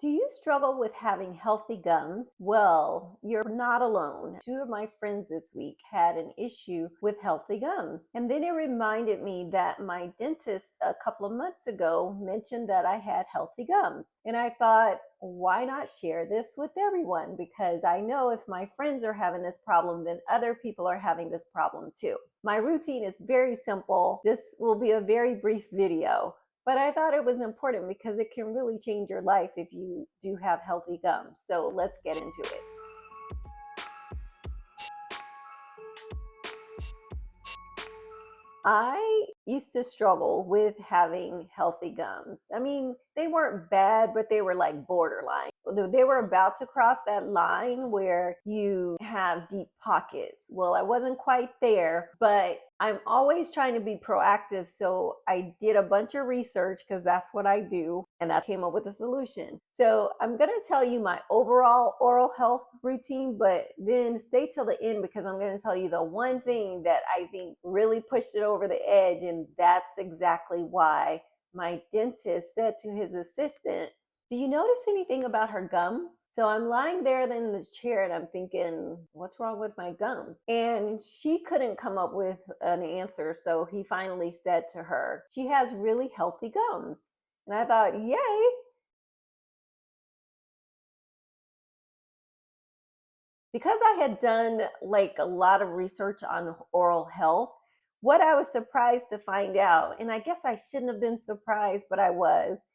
Do you struggle with having healthy gums? Well, you're not alone. Two of my friends this week had an issue with healthy gums. And then it reminded me that my dentist a couple of months ago mentioned that I had healthy gums. And I thought, why not share this with everyone? Because I know if my friends are having this problem, then other people are having this problem too. My routine is very simple. This will be a very brief video. But I thought it was important because it can really change your life if you do have healthy gums. So let's get into it. I used to struggle with having healthy gums. I mean, they weren't bad, but they were like borderline. They were about to cross that line where you have deep pockets. Well, I wasn't quite there, but I'm always trying to be proactive. So I did a bunch of research because that's what I do. And I came up with a solution. So I'm going to tell you my overall oral health routine, but then stay till the end because I'm going to tell you the one thing that I think really pushed it over the edge. And that's exactly why my dentist said to his assistant, "Do you notice anything about her gums?" So I'm lying there in the chair and I'm thinking, what's wrong with my gums? And she couldn't come up with an answer. So he finally said to her, "She has really healthy gums." And I thought, yay. Because I had done like a lot of research on oral health, what I was surprised to find out, and I guess I shouldn't have been surprised, but I was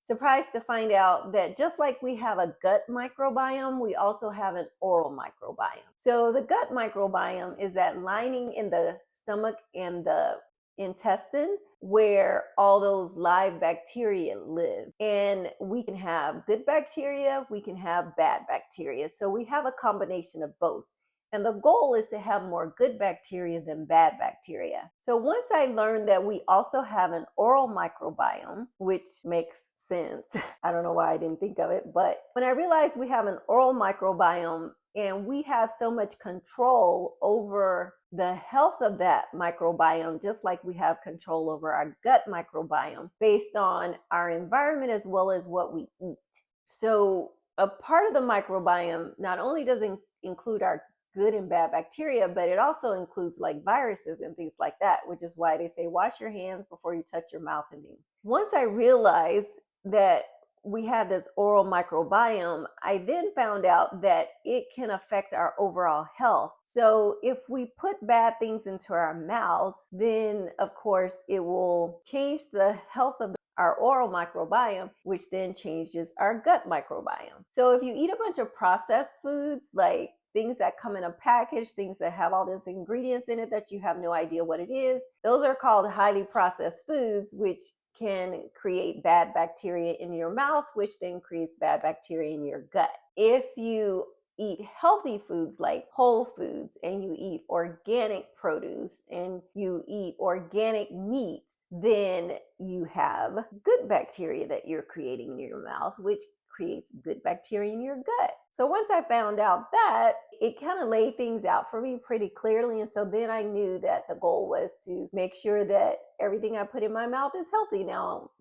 surprised to find out that just like we have a gut microbiome, we also have an oral microbiome. So the gut microbiome is that lining in the stomach and the intestine where all those live bacteria live. And we can have good bacteria, we can have bad bacteria. So we have a combination of both. And the goal is to have more good bacteria than bad bacteria. So once I learned that we also have an oral microbiome, which makes sense. I don't know why I didn't think of it, but when I realized we have an oral microbiome and we have so much control over the health of that microbiome, just like we have control over our gut microbiome based on our environment as well as what we eat. So a part of the microbiome not only does it include our good and bad bacteria, but it also includes like viruses and things like that, which is why they say wash your hands before you touch your mouth and things. Once I realized that we had this oral microbiome, I then found out that it can affect our overall health. So if we put bad things into our mouths, then of course it will change the health of our oral microbiome, which then changes our gut microbiome. So if you eat a bunch of processed foods, like things that come in a package, things that have all these ingredients in it that you have no idea what it is, those are called highly processed foods, which can create bad bacteria in your mouth, which then creates bad bacteria in your gut. If you eat healthy foods like whole foods and you eat organic produce and you eat organic meats, then you have good bacteria that you're creating in your mouth, which creates good bacteria in your gut. So once I found out that, it kind of laid things out for me pretty clearly. And so then I knew that the goal was to make sure that everything I put in my mouth is healthy. Now,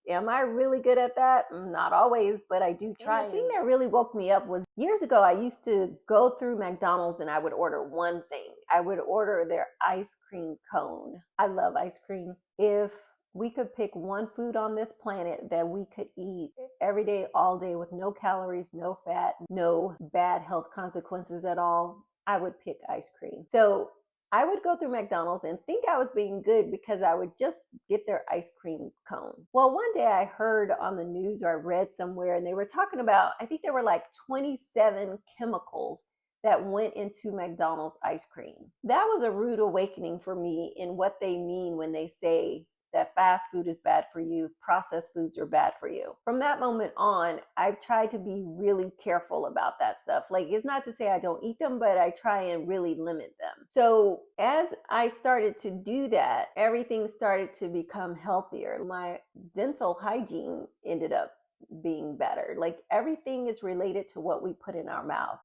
am I really good at that? Not always, but I do try. And the thing that really woke me up was years ago, I used to go through McDonald's and I would order one thing. I would order their ice cream cone. I love ice cream. If we could pick one food on this planet that we could eat every day, all day with no calories, no fat, no bad health consequences at all, I would pick ice cream. So I would go through McDonald's and think I was being good because I would just get their ice cream cone. Well, one day I heard on the news or I read somewhere and they were talking about, I think there were like 27 chemicals that went into McDonald's ice cream. That was a rude awakening for me in what they mean when they say that fast food is bad for you, processed foods are bad for you. From that moment on, I've tried to be really careful about that stuff. Like, it's not to say I don't eat them, but I try and really limit them. So as I started to do that, everything started to become healthier. My dental hygiene ended up being better. Like, everything is related to what we put in our mouth.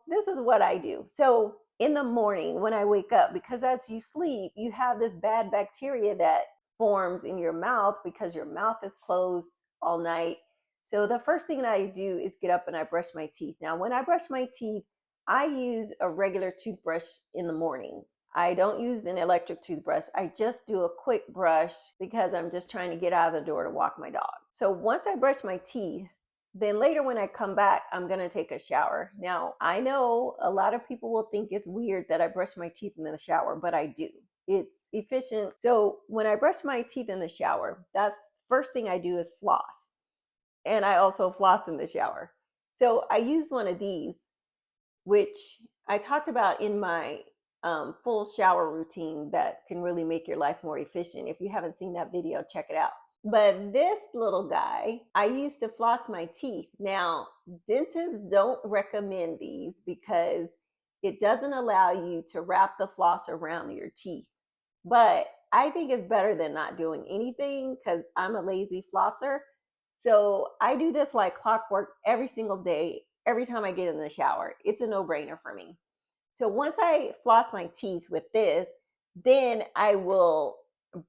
This is what I do. So in the morning when I wake up, because as you sleep, you have this bad bacteria that forms in your mouth because your mouth is closed all night. So the first thing that I do is get up and I brush my teeth. Now, when I brush my teeth, I use a regular toothbrush in the mornings. I don't use an electric toothbrush. I just do a quick brush because I'm just trying to get out of the door to walk my dog. So once I brush my teeth, then later when I come back, I'm going to take a shower. Now, I know a lot of people will think it's weird that I brush my teeth in the shower, but I do. It's efficient. So when I brush my teeth in the shower, that's first thing I do is floss. And I also floss in the shower. So I use one of these, which I talked about in my full shower routine that can really make your life more efficient. If you haven't seen that video, check it out. But this little guy, I use to floss my teeth. Now, dentists don't recommend these because it doesn't allow you to wrap the floss around your teeth. But I think it's better than not doing anything because I'm a lazy flosser. So I do this like clockwork every single day, every time I get in the shower. It's a no-brainer for me. So once I floss my teeth with this, then I will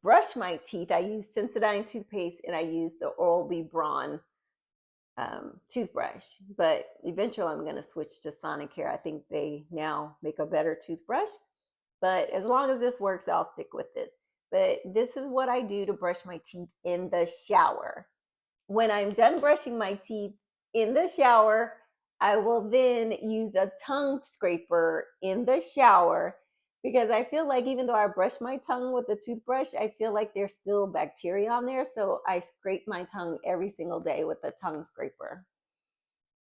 brush my teeth. I use Sensodyne toothpaste and I use the Oral B Braun toothbrush. But eventually I'm going to switch to Sonicare. I think they now make a better toothbrush. But as long as this works, I'll stick with this. But this is what I do to brush my teeth in the shower. When I'm done brushing my teeth in the shower, I will then use a tongue scraper in the shower because I feel like even though I brush my tongue with the toothbrush, I feel like there's still bacteria on there. So I scrape my tongue every single day with the tongue scraper.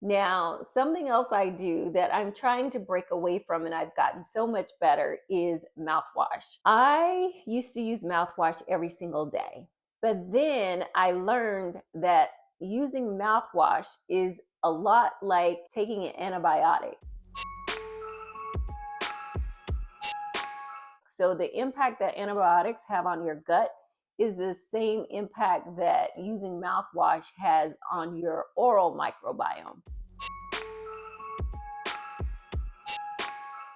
Now, something else I do that I'm trying to break away from and I've gotten so much better is mouthwash. I used to use mouthwash every single day, but then I learned that using mouthwash is a lot like taking an antibiotic. So the impact that antibiotics have on your gut is the same impact that using mouthwash has on your oral microbiome.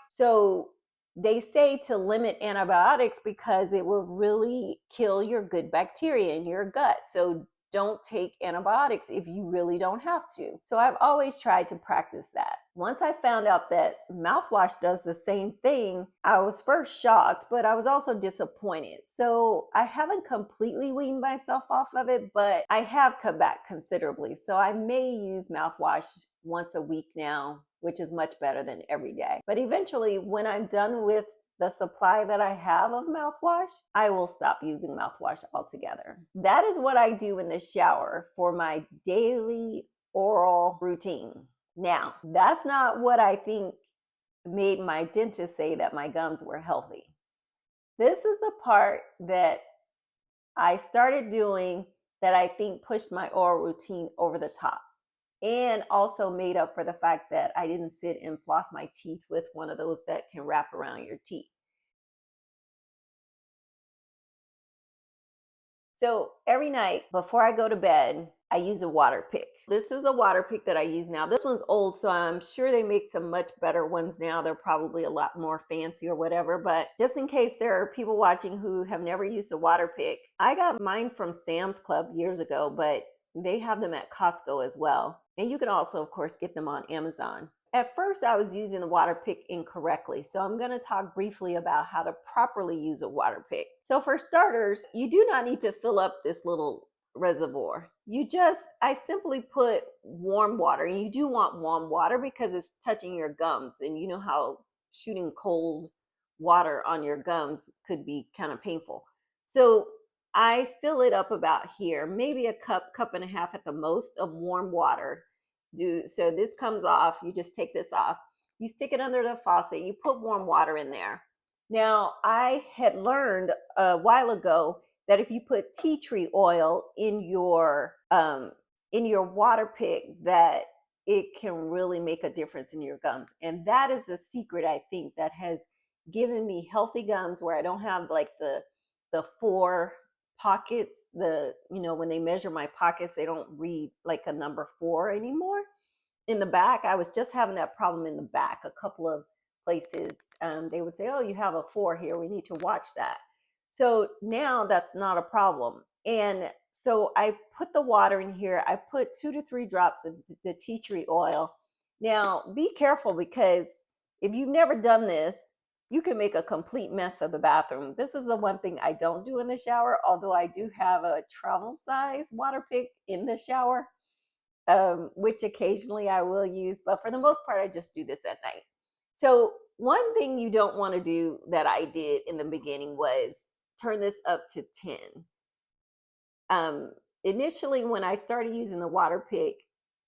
So they say to limit antibiotics because it will really kill your good bacteria in your gut. So don't take antibiotics if you really don't have to. So I've always tried to practice that. Once I found out that mouthwash does the same thing, I was first shocked, but I was also disappointed. So I haven't completely weaned myself off of it, but I have cut back considerably. So I may use mouthwash once a week now, which is much better than every day. But eventually, when I'm done with the supply that I have of mouthwash, I will stop using mouthwash altogether. That is what I do in the shower for my daily oral routine. Now, that's not what I think made my dentist say that my gums were healthy. This is the part that I started doing that I think pushed my oral routine over the top, and also made up for the fact that I didn't sit and floss my teeth with one of those that can wrap around your teeth. So every night before I go to bed, I use a water pick. This is a water pick that I use now. This one's old, so I'm sure they make some much better ones now. They're probably a lot more fancy or whatever, but just in case there are people watching who have never used a water pick, I got mine from Sam's Club years ago, but they have them at Costco as well. And you can also, of course, get them on Amazon. At first, I was using the water pick incorrectly, so I'm going to talk briefly about how to properly use a water pick. So for starters, you do not need to fill up this little reservoir. I simply put warm water, and you do want warm water because it's touching your gums, and you know how shooting cold water on your gums could be kind of painful. So I fill it up about here, maybe a cup and a half at the most of warm water. So this comes off, you just take this off, you stick it under the faucet, you put warm water in there. Now, I had learned a while ago that if you put tea tree oil in your water pick, that it can really make a difference in your gums. And that is the secret, I think, that has given me healthy gums where I don't have like the four pockets. When they measure my pockets, they don't read like a number 4 anymore. In the back, I was just having that problem in the back. A couple of places, they would say, "Oh, you have a 4 here. We need to watch that." So now that's not a problem. And so I put the water in here. I put 2 to 3 drops of the tea tree oil. Now be careful, because if you've never done this, you can make a complete mess of the bathroom. This is the one thing I don't do in the shower, although I do have a travel size water pick in the shower, which occasionally I will use. But for the most part, I just do this at night. So, one thing you don't want to do that I did in the beginning was turn this up to 10. Um, Initially, when I started using the water pick,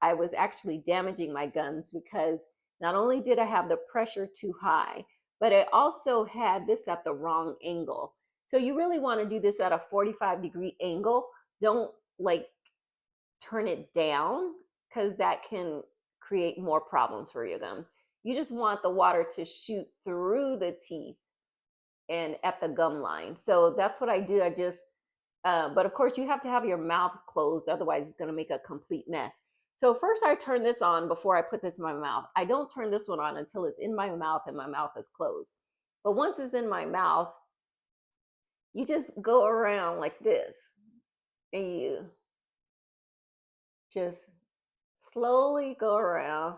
I was actually damaging my guns, because not only did I have the pressure too high, but I also had this at the wrong angle. So, you really want to do this at a 45-degree angle. Don't like turn it down, because that can create more problems for your gums. You just want the water to shoot through the teeth and at the gum line. So that's what I do. But of course, you have to have your mouth closed, otherwise, it's going to make a complete mess. So, first, I turn this on before I put this in my mouth. I don't turn this one on until it's in my mouth and my mouth is closed. But once it's in my mouth, you just go around like this, and you just slowly go around.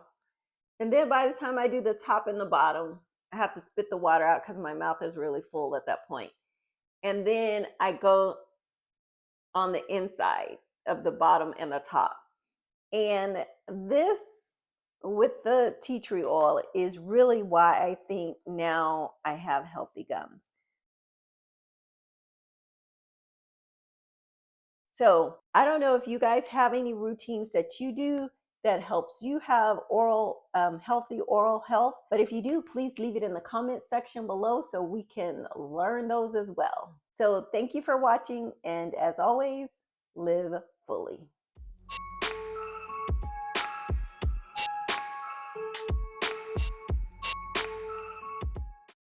And then by the time I do the top and the bottom, I have to spit the water out because my mouth is really full at that point. And then I go on the inside of the bottom and the top. And this, with the tea tree oil, is really why I think now I have healthy gums. So I don't know if you guys have any routines that you do that helps you have healthy oral health. But if you do, please leave it in the comment section below so we can learn those as well. So thank you for watching. And as always, live fully.